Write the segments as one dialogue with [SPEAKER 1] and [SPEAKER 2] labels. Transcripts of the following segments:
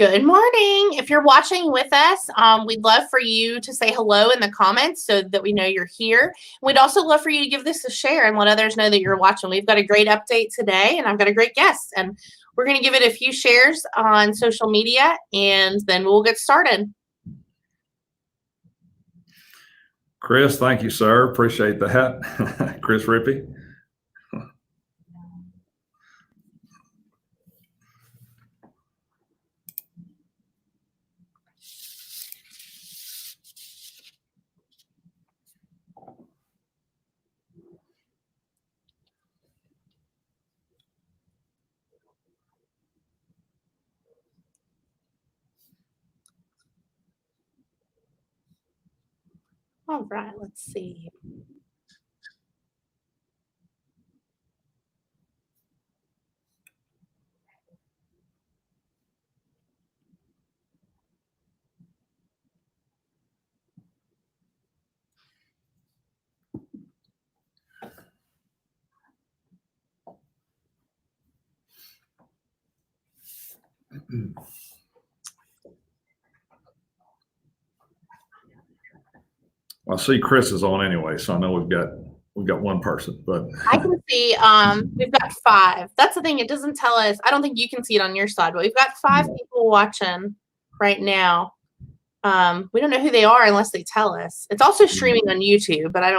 [SPEAKER 1] Good morning. If you're watching with us, we'd love for you to say hello in the comments so that we know you're here. We'd also love for you to give this a share and let others know that you're watching. We've got a great update today, and I've got a great guest. And we're going to give it a few shares on social media, and then we'll get started.
[SPEAKER 2] Chris, thank you, sir. Appreciate that. Chris Rippey.
[SPEAKER 1] All right, let's see.
[SPEAKER 2] Well, I see Chris is on anyway, so I know we've got one person, but
[SPEAKER 1] I can see we've got 5. That's the thing, it doesn't tell us. I don't think you can see it on your side, but we've got 5 people watching right now. We don't know who they are unless they tell us. It's also streaming on YouTube, but I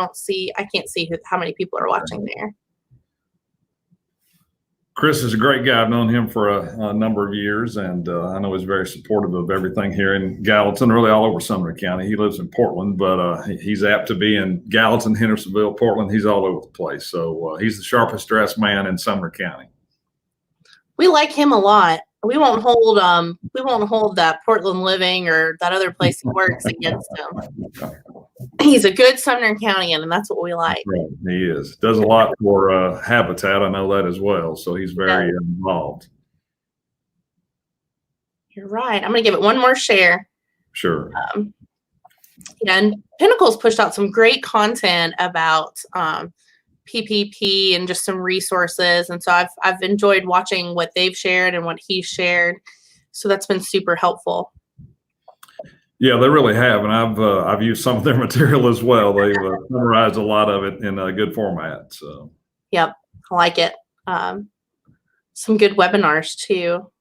[SPEAKER 1] can't see how many people are watching there.
[SPEAKER 2] Chris is a great guy. I've known him for a number of years, and I know he's very supportive of everything here in Gallatin, really all over Sumner County. He lives in Portland, but he's apt to be in Gallatin, Hendersonville, Portland. He's all over the place. So he's the sharpest dressed man in Sumner County.
[SPEAKER 1] We like him a lot. We won't hold that Portland Living or that other place he works against him. He's a good Sumner Countyan, and that's what we like.
[SPEAKER 2] Right. He is. Does a lot for Habitat. I know that as well. So he's very involved.
[SPEAKER 1] You're right. I'm going to give it one more share.
[SPEAKER 2] Sure.
[SPEAKER 1] And Pinnacle's pushed out some great content about PPP and just some resources. And so I've enjoyed watching what they've shared and what he's shared. So that's been super helpful.
[SPEAKER 2] Yeah, they really have, and I've used some of their material as well. They've summarized a lot of it in a good format. So,
[SPEAKER 1] yep, I like it. Some good webinars too.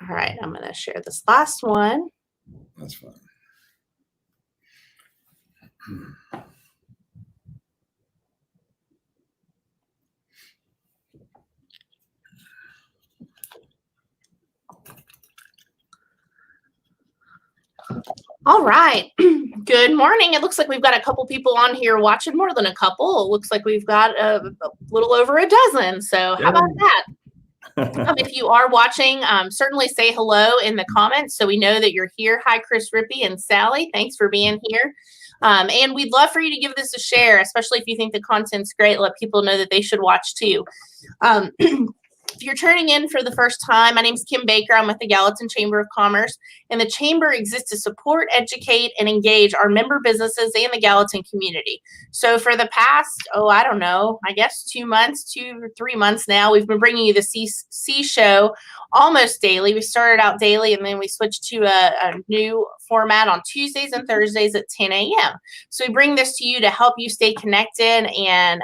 [SPEAKER 1] All right, I'm going to share this last one.
[SPEAKER 2] That's fine.
[SPEAKER 1] All right. Good morning. It looks like we've got a couple people on here watching, more than a couple. It looks like we've got a little over a dozen. So how about that? If you are watching, certainly say hello in the comments so we know that you're here. Hi, Chris Rippey and Sally. Thanks for being here. And we'd love for you to give this a share, especially if you think the content's great. Let people know that they should watch too. If you're turning in for the first time, my name is Kim Baker. I'm with the Gallatin Chamber of Commerce, and the Chamber exists to support, educate, and engage our member businesses and the Gallatin community. So for the past, I don't know, I guess 2 or 3 months now, we've been bringing you the C Show almost daily. We started out daily, and then we switched to a new format on Tuesdays and Thursdays at 10 a.m. So we bring this to you to help you stay connected and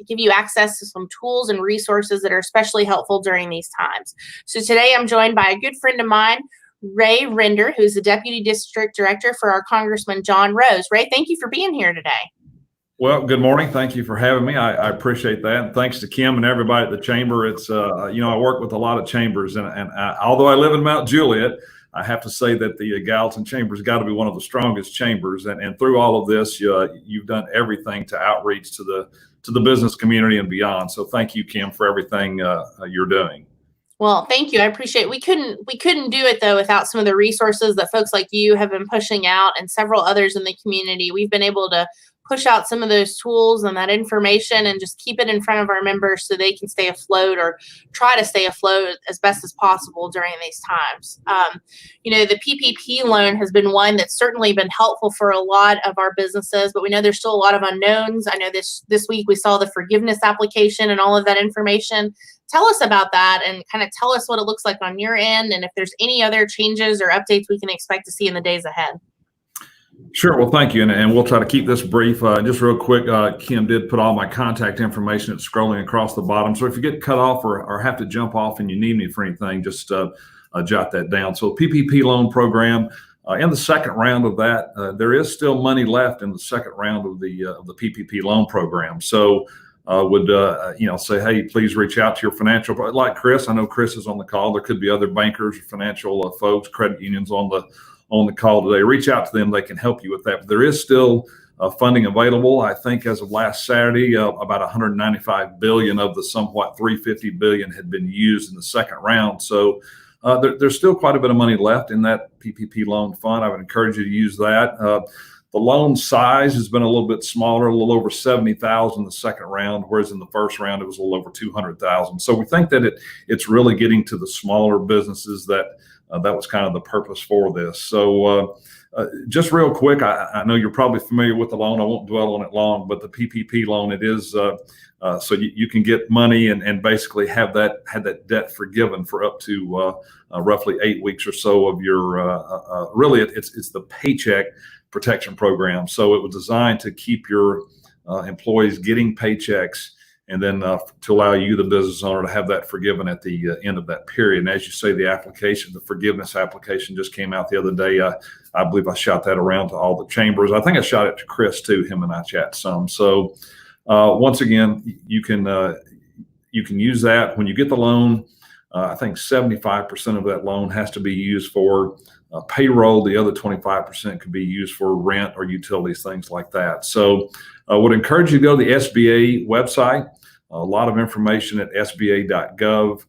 [SPEAKER 1] give you access to some tools and resources that are especially helpful during these times. So today I'm joined by a good friend of mine, Ray Render, who's the Deputy District Director for our Congressman John Rose. Ray, thank you for being here today.
[SPEAKER 2] Well, good morning. Thank you for having me. I appreciate that. And thanks to Kim and everybody at the Chamber. It's, I work with a lot of chambers, and although I live in Mount Juliet, I have to say that the Gallatin Chamber's got to be one of the strongest chambers. And through all of this, you've done everything to outreach to the business community and beyond. So thank you, Kim, for everything you're doing.
[SPEAKER 1] Well, thank you. I appreciate it. We couldn't do it though without some of the resources that folks like you have been pushing out and several others in the community. We've been able to push out some of those tools and that information and just keep it in front of our members so they can stay afloat or try to stay afloat as best as possible during these times. The PPP loan has been one that's certainly been helpful for a lot of our businesses, but we know there's still a lot of unknowns. I know this week we saw the forgiveness application and all of that information. Tell us about that and kind of tell us what it looks like on your end and if there's any other changes or updates we can expect to see in the days ahead.
[SPEAKER 2] Sure. Well, thank you. And we'll try to keep this brief. Just real quick, Kim did put all my contact information. It's scrolling across the bottom. So if you get cut off or have to jump off and you need me for anything, just jot that down. So PPP loan program, in the second round of that, there is still money left in the second round of the PPP loan program. So would say, hey, please reach out to your financial, like Chris. I know Chris is on the call. There could be other bankers, financial folks, credit unions on the call today. Reach out to them. They can help you with that. But there is still funding available. I think as of last Saturday, about 195 billion of the somewhat 350 billion had been used in the second round. So there's still quite a bit of money left in that PPP loan fund. I would encourage you to use that. The loan size has been a little bit smaller, a little over 70,000 the second round, whereas in the first round it was a little over 200,000. So we think that it's really getting to the smaller businesses that was kind of the purpose for this. So just real quick, I know you're probably familiar with the loan. I won't dwell on it long, but the PPP loan, it is so you can get money and basically have that debt forgiven for up to roughly 8 weeks or so of your really it's the Paycheck Protection Program. So it was designed to keep your employees getting paychecks and then to allow you, the business owner, to have that forgiven at the end of that period. And as you say, the forgiveness application just came out the other day. I believe I shot that around to all the chambers. I think I shot it to Chris too. Him and I chat some. So once again, you can use that when you get the loan. I think 75% of that loan has to be used for payroll. The other 25% could be used for rent or utilities, things like that. So I would encourage you to go to the SBA website. A lot of information at sba.gov.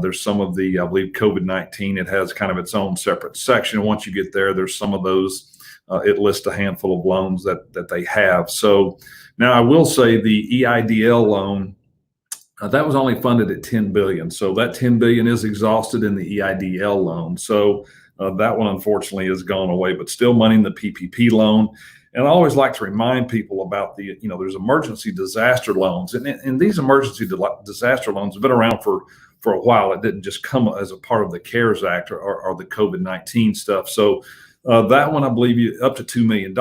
[SPEAKER 2] There's some of the, I believe, COVID-19. It has kind of its own separate section. Once you get there, there's some of those. It lists a handful of loans that they have. So now I will say the EIDL loan, that was only funded at 10 billion. So that 10 billion is exhausted in the EIDL loan. So that one, unfortunately, has gone away, but still money in the PPP loan. And I always like to remind people about there's emergency disaster loans. And these emergency disaster loans have been around for a while. It didn't just come as a part of the CARES Act or the COVID-19 stuff. So that one, I believe, up to $2 million.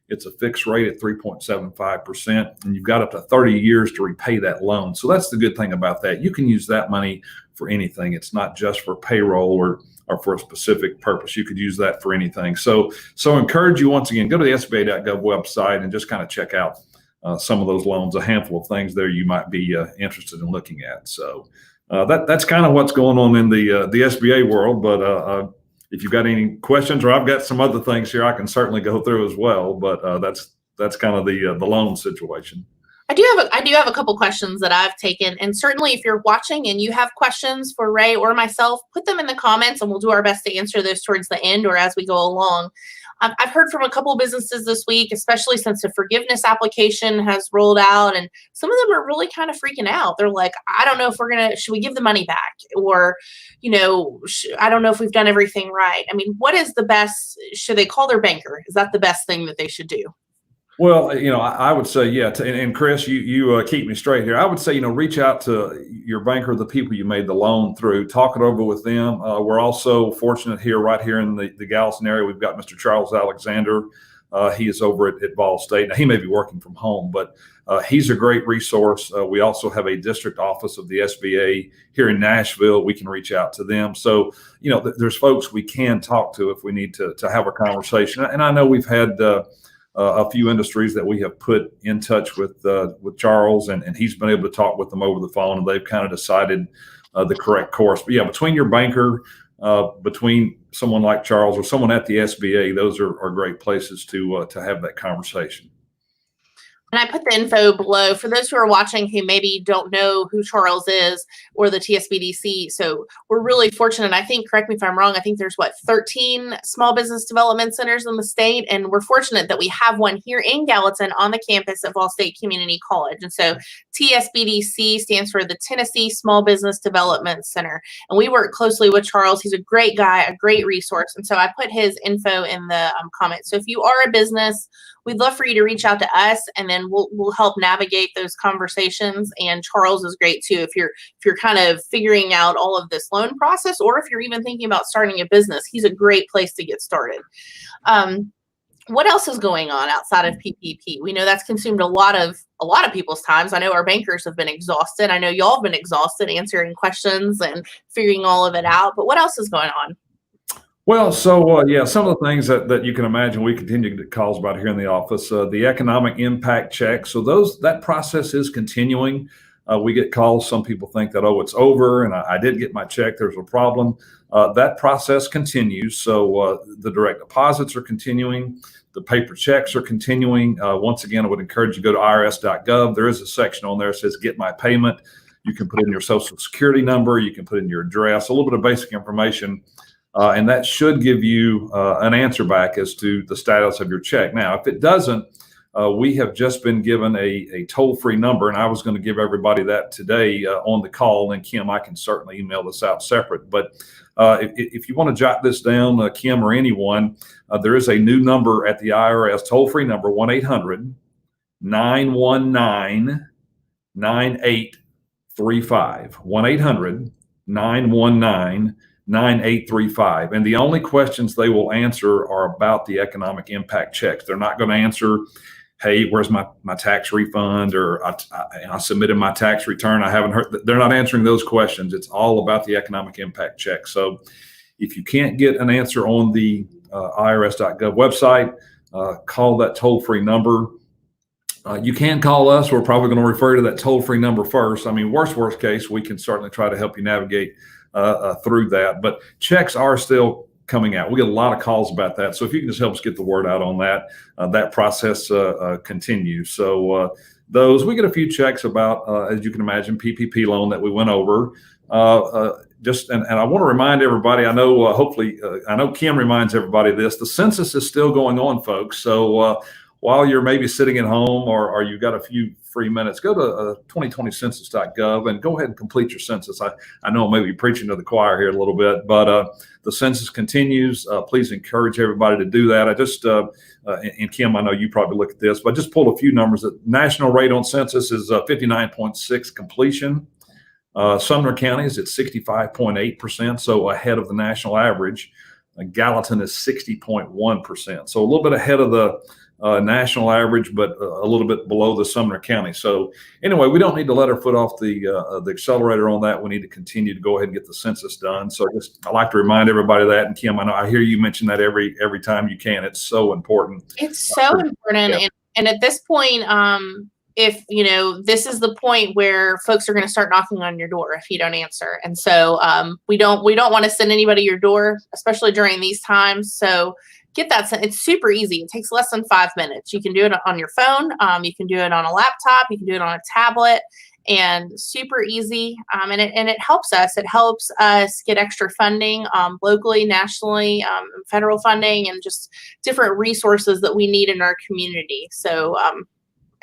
[SPEAKER 2] It's a fixed rate at 3.75%, and you've got up to 30 years to repay that loan. So that's the good thing about that. You can use that money for anything. It's not just for payroll or for a specific purpose. You could use that for anything. So encourage you, once again, go to the SBA.gov website and just kind of check out some of those loans, a handful of things there you might be interested in looking at. So that's kind of what's going on in the SBA world. But if you've got any questions, or I've got some other things here I can certainly go through as well. But that's kind of the loan situation.
[SPEAKER 1] I do have a couple questions that I've taken, and certainly if you're watching and you have questions for Ray or myself, put them in the comments and we'll do our best to answer those towards the end or as we go along. I've heard from a couple businesses this week, especially since the forgiveness application has rolled out, and some of them are really kind of freaking out. They're like, I don't know if should we give the money back? Or, I don't know if we've done everything right. I mean, what is the best? Should they call their banker? Is that the best thing that they should do?
[SPEAKER 2] Well, I would say, yeah. And Chris, you keep me straight here. I would say, reach out to your banker, the people you made the loan through, talk it over with them. We're also fortunate right here in the Gallatin area. We've got Mr. Charles Alexander. He is over at Ball State. Now, he may be working from home, but he's a great resource. We also have a district office of the SBA here in Nashville. We can reach out to them. So, there's folks we can talk to if we need to have a conversation. And I know we've had a few industries that we have put in touch with Charles, and he's been able to talk with them over the phone, and they've kind of decided the correct course. But yeah, between your banker, between someone like Charles or someone at the SBA, those are great places to have that conversation.
[SPEAKER 1] And I put the info below for those who are watching who maybe don't know who Charles is or the TSBDC. So we're really fortunate. I think, correct me if I'm wrong, I think there's 13 small business development centers in the state. And we're fortunate that we have one here in Gallatin on the campus of All State Community College. And so TSBDC stands for the Tennessee Small Business Development Center. And we work closely with Charles. He's a great guy, a great resource. And so I put his info in the comments. So if you are a business, we'd love for you to reach out to us, and then we'll help navigate those conversations. And Charles is great too. If you're kind of figuring out all of this loan process, or if you're even thinking about starting a business, he's a great place to get started. What else is going on outside of PPP? We know that's consumed a lot of people's times. I know our bankers have been exhausted. I know y'all have been exhausted answering questions and figuring all of it out. But what else is going on?
[SPEAKER 2] Well, so yeah, some of the things that you can imagine we continue to get calls about here in the office, the economic impact check. So that process is continuing. We get calls. Some people think that, oh, it's over and I did get my check. There's a problem. That process continues. So the direct deposits are continuing. The paper checks are continuing. Once again, I would encourage you to go to irs.gov. There is a section on there that says get my payment. You can put in your social security number. You can put in your address, a little bit of basic information. And that should give you an answer back as to the status of your check. Now, if it doesn't, we have just been given a toll-free number, and I was going to give everybody that today on the call. And Kim, I can certainly email this out separate. But if you want to jot this down, Kim or anyone, there is a new number at the IRS, toll-free number, 1-800-919-9835. 1-800-919-9835. And the only questions they will answer are about the economic impact checks. They're not going to answer, hey, where's my tax refund, or I submitted my tax return, I haven't heard. They're not answering those questions. It's all about the economic impact check. So if you can't get an answer on the irs.gov website, call that toll-free number. You can call us. We're probably going to refer to that toll-free number first. I mean, worst case, we can certainly try to help you navigate through that. But checks are still coming out. We get a lot of calls about that. So if you can just help us get the word out on that, that process continues. So we get a few checks about, as you can imagine, PPP loan that we went over. And I want to remind everybody, I know, I know Kim reminds everybody of this, the census is still going on, folks. So while you're maybe sitting at home or you've got a few free minutes, go to 2020census.gov and go ahead and complete your census. I know I may be preaching to the choir here a little bit, but the census continues. Please encourage everybody to do that. I just, and Kim, I know you probably look at this, but I just pulled a few numbers. The national rate on census is 59.6 completion. Sumner County is at 65.8%, so ahead of the national average. Gallatin is 60.1%, so a little bit ahead of the national average, but a little bit below the Sumner County. So anyway, we don't need to let our foot off the accelerator on that. We need to continue to go ahead and get the census done. So I like to remind everybody of that. And Kim, I hear you mention that every time you can. It's so important.
[SPEAKER 1] It's so important. Yeah. And at this point, if this is the point where folks are going to start knocking on your door if you don't answer. And so we don't want to send anybody your door, especially during these times. So get that. It's super easy. It takes less than 5 minutes. You can do it on your phone. You can do it on a laptop. You can do it on a tablet, and super easy. And it helps us. It helps us get extra funding locally, nationally, federal funding, and just different resources that we need in our community. So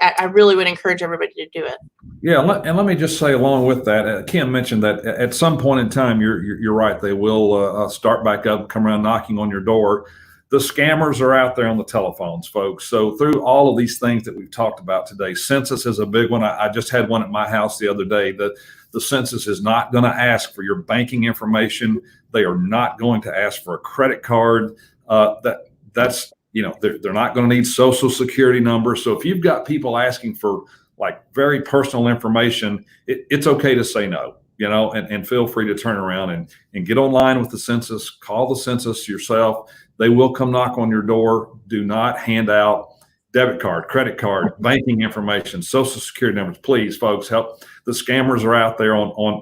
[SPEAKER 1] I really would encourage everybody to do it.
[SPEAKER 2] Yeah, and let me just say along with that, Kim mentioned that at some point in time, you're right. They will start back up, come around knocking on your door. The scammers are out there on the telephones, folks. So through all of these things that we've talked about today, census is a big one. I just had one at my house the other day. The census is not going to ask for your banking information. They are not going to ask for a credit card. That's they're not going to need social security numbers. So if you've got people asking for like very personal information, it's okay to say no. And feel free to turn around and get online with the census, call the census yourself. They will come knock on your door. Do not hand out debit card, credit card, banking information, social security numbers. Please, folks, help. The scammers are out there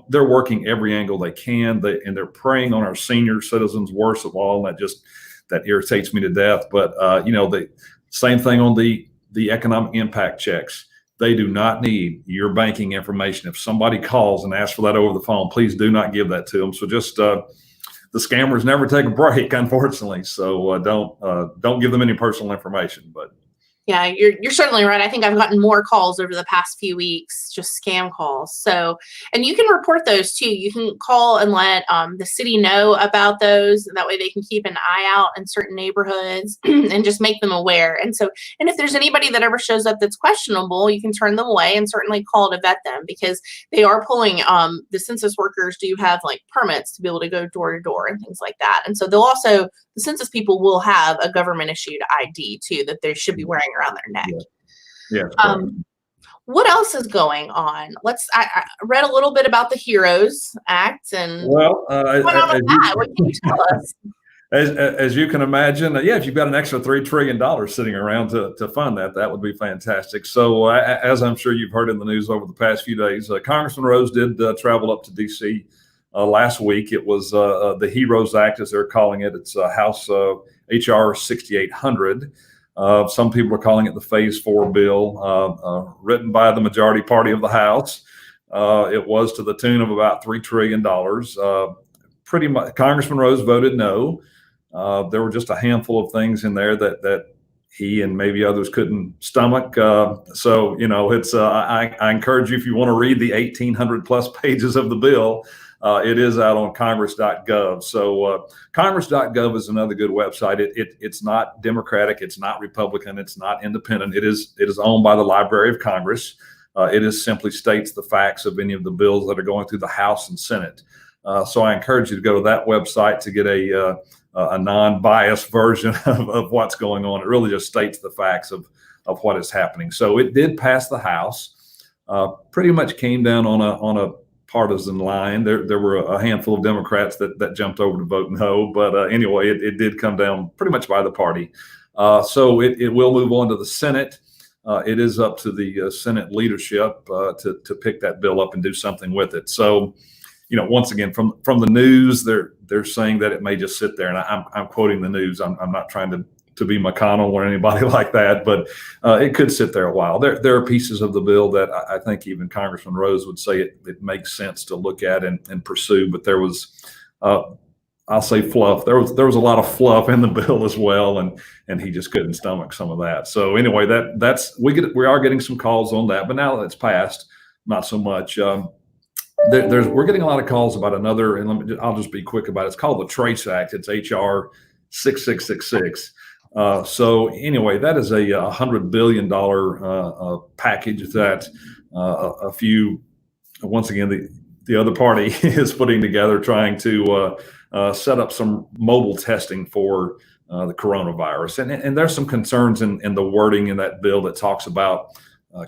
[SPEAKER 2] they're working every angle they can. And they're preying on our senior citizens worst of all. And that irritates me to death. But, the same thing on the the economic impact checks. They do not need your banking information. If somebody calls and asks for that over the phone, please do not give that to them. So just the scammers never take a break, unfortunately. So don't give them any personal information. But
[SPEAKER 1] yeah, you're certainly right. I think I've gotten more calls over the past few weeks, just scam calls. So, and you can report those too. You can call and let the city know about those. That way they can keep an eye out in certain neighborhoods and just make them aware. And so, and if there's anybody that ever shows up that's questionable, you can turn them away and certainly call to vet them, because they are pulling, the census workers do have like permits to be able to go door to door and things like that. And so they'll also, the census people will have a government issued ID too, that they should be wearing around their neck.
[SPEAKER 2] Yeah.
[SPEAKER 1] What else is going on? I read a little bit about the HEROES Act and what can you tell us?
[SPEAKER 2] As you can imagine, if you've got an extra $3 trillion sitting around to fund that would be fantastic. So as I'm sure you've heard in the news over the past few days, Congressman Rose did travel up to DC last week. It was the HEROES Act, as they're calling it. It's House HR 6800. Some people are calling it the Phase 4 bill, written by the majority party of the House. It was to the tune of about $3 trillion. Pretty much, Congressman Rose voted no. There were just a handful of things in there that he and maybe others couldn't stomach. So, it's I encourage you, if you want to read the 1,800 plus pages of the bill, it is out on congress.gov. So congress.gov is another good website. It's not Democratic, it's not Republican, it's not independent. It is owned by the Library of Congress. It is simply states the facts of any of the bills that are going through the House and Senate. So I encourage you to go to that website to get a non-biased version of what's going on. It really just states the facts of what is happening. So it did pass the House. Pretty much came down on a partisan line. There were a handful of Democrats that jumped over to vote no, but anyway, it did come down pretty much by the party. So it will move on to the Senate. It is up to the Senate leadership to pick that bill up and do something with it. So, once again, from the news, they're saying that it may just sit there, and I'm quoting the news. I'm not trying to be McConnell or anybody like that, but it could sit there a while. There are pieces of the bill that I think even Congressman Rose would say it makes sense to look at and pursue. But there was, I'll say, fluff. There was a lot of fluff in the bill as well, and he just couldn't stomach some of that. So anyway, we are getting some calls on that, but now that it's passed, not so much. We're getting a lot of calls about another, and I'll just be quick about it. It's called the Trace Act. It's HR 6666. So anyway, that is a $100 billion package that once again, the other party is putting together, trying to set up some mobile testing for the coronavirus. And there's some concerns in the wording in that bill that talks about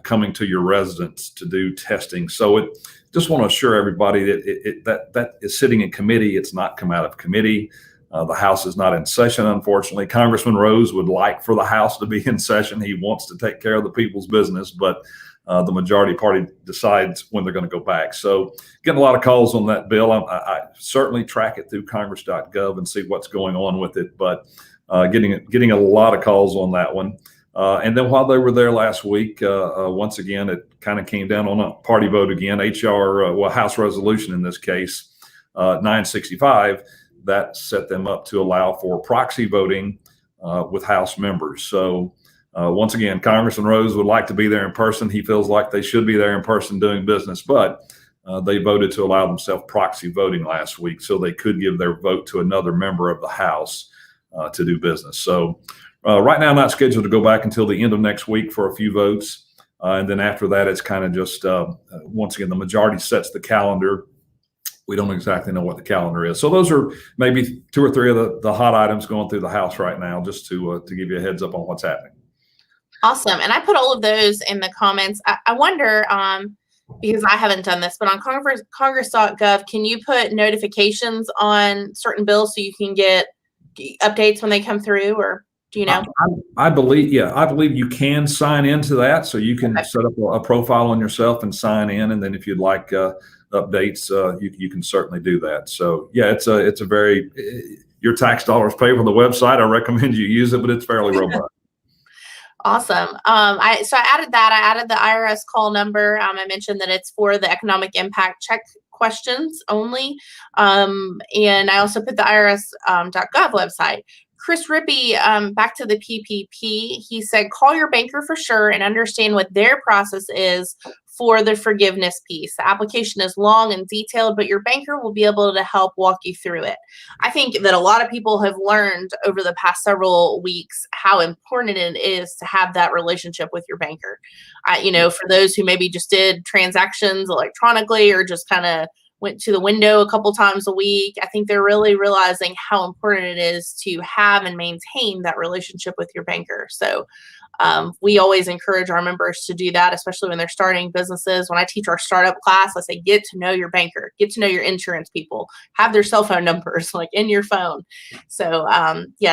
[SPEAKER 2] coming to your residence to do testing. So just want to assure everybody that is sitting in committee. It's not come out of committee. The House is not in session, unfortunately. Congressman Rose would like for the House to be in session. He wants to take care of the people's business, but the majority party decides when they're going to go back. So getting a lot of calls on that bill. I certainly track it through congress.gov and see what's going on with it, but getting a lot of calls on that one. And then while they were there last week, once again, it kind of came down on a party vote again, House resolution in this case, 965, that set them up to allow for proxy voting with House members. So once again, Congressman Rose would like to be there in person. He feels like they should be there in person doing business, but they voted to allow themselves proxy voting last week so they could give their vote to another member of the House to do business. So right now, not scheduled to go back until the end of next week for a few votes. And then after that, it's kind of just, once again, the majority sets the calendar. We don't exactly know what the calendar is. So those are maybe 2 or 3 of the hot items going through the House right now, just to give you a heads up on what's happening.
[SPEAKER 1] Awesome. And I put all of those in the comments. I wonder, because I haven't done this, but on congress.gov, can you put notifications on certain bills so you can get updates when they come through, or do you know?
[SPEAKER 2] I believe you can sign into that. So you can set up a profile on yourself and sign in. And then if you'd like updates, you can certainly do that. So yeah, it's a very, your tax dollars pay for the website. I recommend you use it, but it's fairly robust.
[SPEAKER 1] Awesome. I added that. I added the IRS call number. I mentioned that it's for the economic impact check questions only. And I also put the IRS.gov website. Chris Rippey, back to the PPP, he said, call your banker for sure and understand what their process is for the forgiveness piece. The application is long and detailed, but your banker will be able to help walk you through it. I think that a lot of people have learned over the past several weeks how important it is to have that relationship with your banker. For those who maybe just did transactions electronically or just kind of went to the window a couple times a week, I think they're really realizing how important it is to have and maintain that relationship with your banker. So we always encourage our members to do that, especially when they're starting businesses. When I teach our startup class, I say, get to know your banker, get to know your insurance people, have their cell phone numbers in your phone. So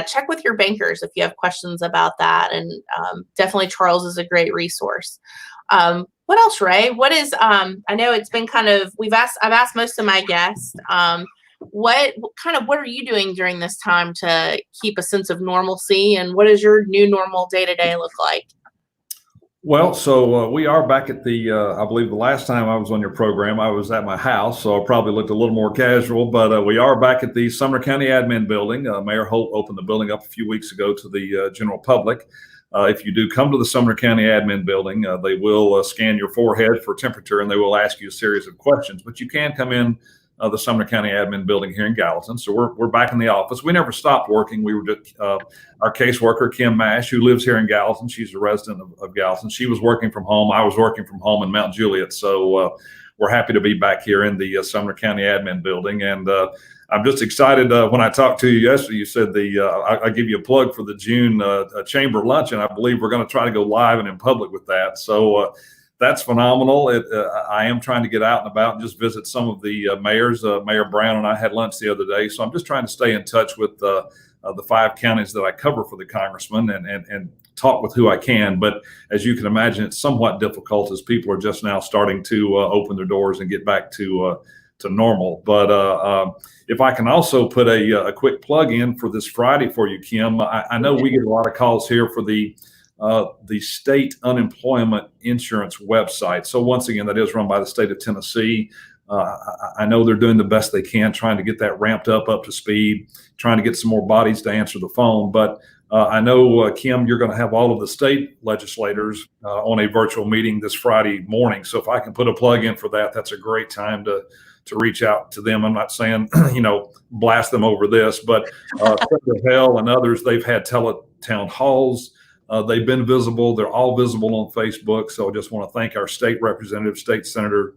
[SPEAKER 1] check with your bankers if you have questions about that. And definitely Charles is a great resource. What else, Ray? What is, I know it's been I've asked most of my guests, what are you doing during this time to keep a sense of normalcy, and what does your new normal day-to-day look like?
[SPEAKER 2] Well, so we are back at I believe the last time I was on your program, I was at my house, so I probably looked a little more casual, but we are back at the Sumner County Admin Building. Mayor Holt opened the building up a few weeks ago to the general public. If you do come to the Sumner County Admin Building, they will scan your forehead for temperature, and they will ask you a series of questions, but you can come in the Sumner County Admin Building here in Gallatin. So we're back in the office. We never stopped working. We were just, our caseworker, Kim Mash, who lives here in Gallatin. She's a resident of Gallatin. She was working from home. I was working from home in Mount Juliet. So we're happy to be back here in the Sumner County Admin Building. And I'm just excited. When I talked to you yesterday, you said I give you a plug for the June chamber luncheon. I believe we're going to try to go live and in public with that. So that's phenomenal. I am trying to get out and about and just visit some of the mayors. Mayor Brown and I had lunch the other day. So I'm just trying to stay in touch with the 5 counties that I cover for the congressman and talk with who I can. But as you can imagine, it's somewhat difficult as people are just now starting to open their doors and get back to normal. But if I can also put a quick plug in for this Friday for you, Kim, I know we get a lot of calls here for the state unemployment insurance website. So once again, that is run by the state of Tennessee. I know they're doing the best they can, trying to get that ramped up to speed, trying to get some more bodies to answer the phone. But I know, Kim, you're going to have all of the state legislators on a virtual meeting this Friday morning. So if I can put a plug in for that, that's a great time to reach out to them. I'm not saying, blast them over this, but Senator Hell and others, they've had town halls. They've been visible. They're all visible on Facebook. So I just want to thank our state representative, state senator,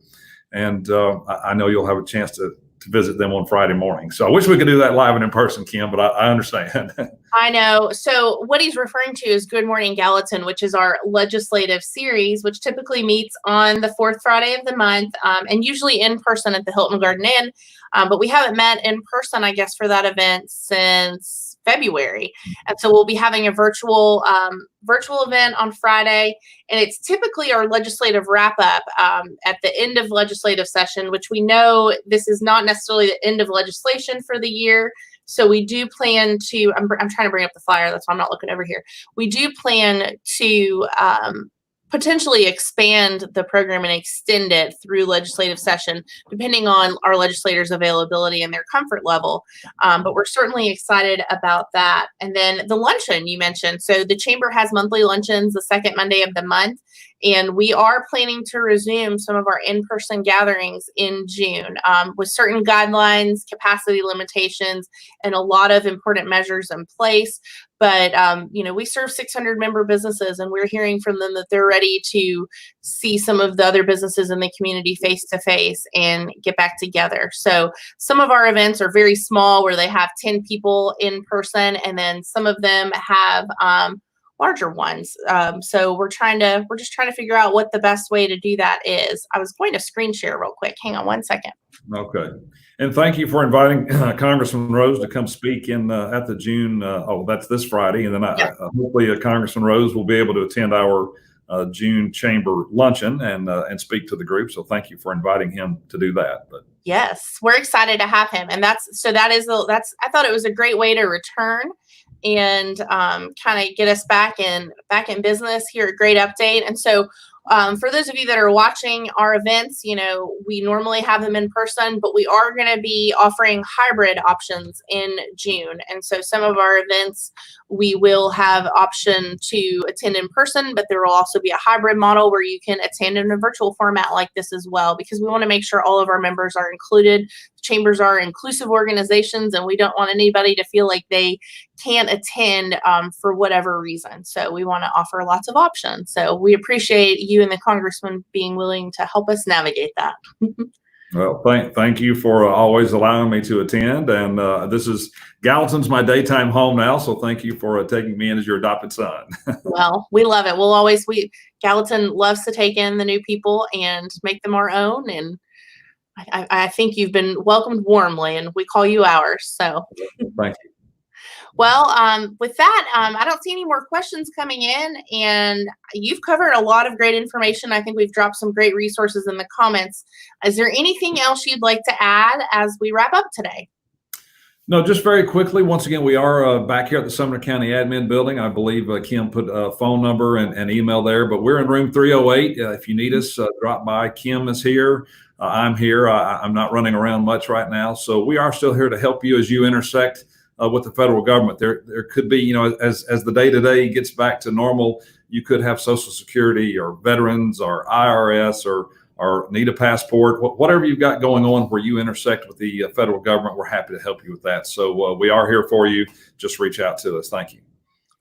[SPEAKER 2] and I know you'll have a chance to visit them on Friday morning. So I wish we could do that live and in person, Kim, but I understand.
[SPEAKER 1] I know. So what he's referring to is Good Morning Gallatin, which is our legislative series, which typically meets on the 4th Friday of the month, and usually in person at the Hilton Garden Inn. But we haven't met in person, I guess, for that event since February. And so we'll be having a virtual event on Friday, and it's typically our legislative wrap up at the end of legislative session, which we know this is not necessarily the end of legislation for the year. So we do plan to, I'm trying to bring up the flyer, that's why I'm not looking over here. We do plan to potentially expand the program and extend it through legislative session, depending on our legislators' availability and their comfort level. But we're certainly excited about that. And then the luncheon you mentioned. So the chamber has monthly luncheons the second Monday of the month. And we are planning to resume some of our in-person gatherings in June with certain guidelines, capacity limitations, and a lot of important measures in place. But, we serve 600 member businesses, and we're hearing from them that they're ready to see some of the other businesses in the community face to face and get back together. So some of our events are very small, where they have 10 people in person, and then some of them have larger ones. So we're just trying to figure out what the best way to do that is. I was going to screen share real quick. Hang on one second.
[SPEAKER 2] Okay. And thank you for inviting Congressman Rose to come speak at the June. That's this Friday. And then hopefully Congressman Rose will be able to attend our June chamber luncheon and speak to the group. So thank you for inviting him to do that. But
[SPEAKER 1] yes, we're excited to have him. And I thought it was a great way to return and kind of get us back in business here at Great Update. And so for those of you that are watching our events, we normally have them in person, but we are going to be offering hybrid options in June. And so some of our events, we will have option to attend in person, but there will also be a hybrid model where you can attend in a virtual format like this as well, because we want to make sure all of our members are included. Chambers are inclusive organizations, and we don't want anybody to feel like they can't attend for whatever reason. So we want to offer lots of options. So we appreciate you and the Congressman being willing to help us navigate that.
[SPEAKER 2] Well, thank you for always allowing me to attend. And this is Gallatin's my daytime home now. So thank you for taking me in as your adopted son.
[SPEAKER 1] Well, we love it. Gallatin loves to take in the new people and make them our own. And I think you've been welcomed warmly, and we call you ours. So
[SPEAKER 2] thank you.
[SPEAKER 1] Well, with that, I don't see any more questions coming in, and you've covered a lot of great information. I think we've dropped some great resources in the comments. Is there anything else you'd like to add as we wrap up today?
[SPEAKER 2] No, just very quickly. Once again, we are back here at the Sumner County Admin Building. I believe Kim put a phone number and email there, but we're in room 308. If you need us, drop by. Kim is here. I'm here. I'm not running around much right now. So we are still here to help you as you intersect with the federal government. There could be, as the day-to-day gets back to normal, you could have Social Security or veterans or IRS or need a passport, whatever you've got going on where you intersect with the federal government. We're happy to help you with that. So we are here for you. Just reach out to us. Thank you.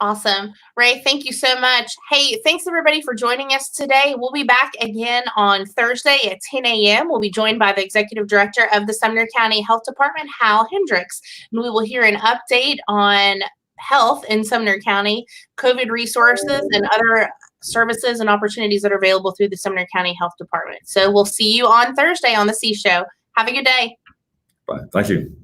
[SPEAKER 1] Awesome. Ray, thank you so much. Hey, thanks everybody for joining us today. We'll be back again on Thursday at 10 a.m. We'll be joined by the Executive Director of the Sumner County Health Department, Hal Hendricks, and we will hear an update on health in Sumner County, COVID resources, and other services and opportunities that are available through the Sumner County Health Department. So we'll see you on Thursday on the C Show. Have a good day.
[SPEAKER 2] Bye. Thank you.